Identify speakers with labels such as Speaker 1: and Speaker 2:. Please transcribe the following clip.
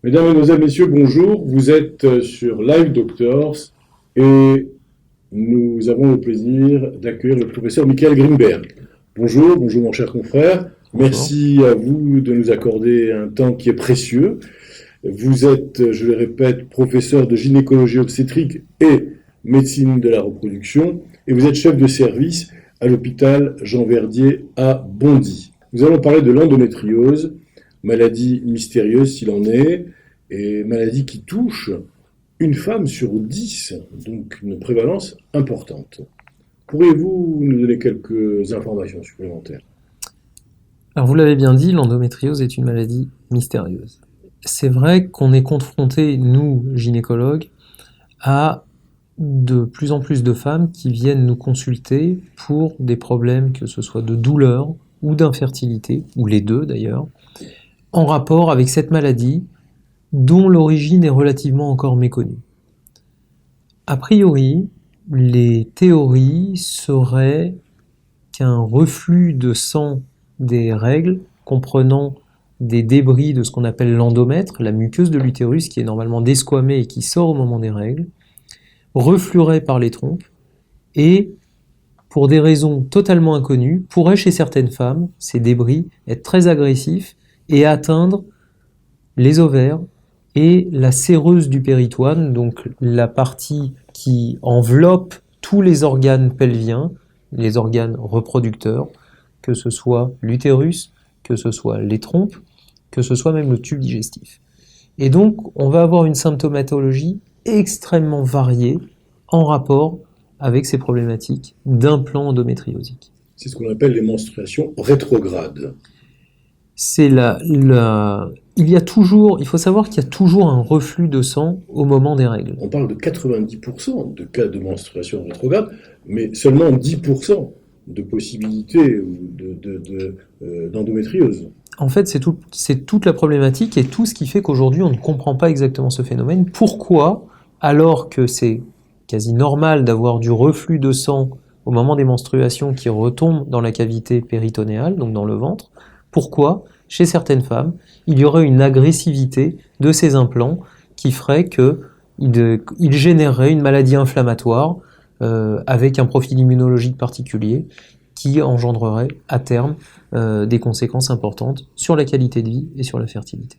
Speaker 1: Mesdames, Mesdemoiselles, Messieurs, bonjour. Vous êtes sur Live Doctors et nous avons le plaisir d'accueillir le professeur Michael Grimberg. Bonjour, bonjour mon cher confrère.
Speaker 2: Bonjour.
Speaker 1: Merci à vous de nous accorder un temps qui est précieux. Vous êtes, je le répète, professeur de gynécologie obstétrique et médecine de la reproduction et vous êtes chef de service à l'hôpital Jean Verdier à Bondy. Nous allons parler de l'endométriose, maladie mystérieuse s'il en est, et maladie qui touche une femme sur 10, donc une prévalence importante. Pourriez-vous nous donner quelques informations supplémentaires?
Speaker 2: Alors vous l'avez bien dit, l'endométriose est une maladie mystérieuse. C'est vrai qu'on est confronté, nous, gynécologues, à de plus en plus de femmes qui viennent nous consulter pour des problèmes, que ce soit de douleur ou d'infertilité, ou les deux d'ailleurs, en rapport avec cette maladie dont l'origine est relativement encore méconnue. A priori, les théories seraient qu'un reflux de sang des règles, comprenant des débris de ce qu'on appelle l'endomètre, la muqueuse de l'utérus qui est normalement desquamée et qui sort au moment des règles, refluerait par les trompes et, pour des raisons totalement inconnues, pourrait chez certaines femmes, ces débris, être très agressifs et atteindre les ovaires et la séreuse du péritoine, donc la partie qui enveloppe tous les organes pelviens, les organes reproducteurs, que ce soit l'utérus, que ce soit les trompes, que ce soit même le tube digestif. Et donc, on va avoir une symptomatologie extrêmement variée en rapport avec ces problématiques d'implant endométriosique.
Speaker 1: C'est ce qu'on appelle les menstruations rétrogrades.
Speaker 2: Il faut savoir qu'il y a toujours un reflux de sang au moment des règles.
Speaker 1: On parle de 90% de cas de menstruation rétrograde, mais seulement 10% de possibilités d'endométriose.
Speaker 2: En fait, c'est toute la problématique et tout ce qui fait qu'aujourd'hui, on ne comprend pas exactement ce phénomène. Pourquoi, alors que c'est quasi normal d'avoir du reflux de sang au moment des menstruations qui retombe dans la cavité péritonéale, donc dans le ventre, pourquoi, chez certaines femmes, il y aurait une agressivité de ces implants qui ferait qu'ils généreraient une maladie inflammatoire avec un profil immunologique particulier qui engendrerait à terme des conséquences importantes sur la qualité de vie et sur la fertilité.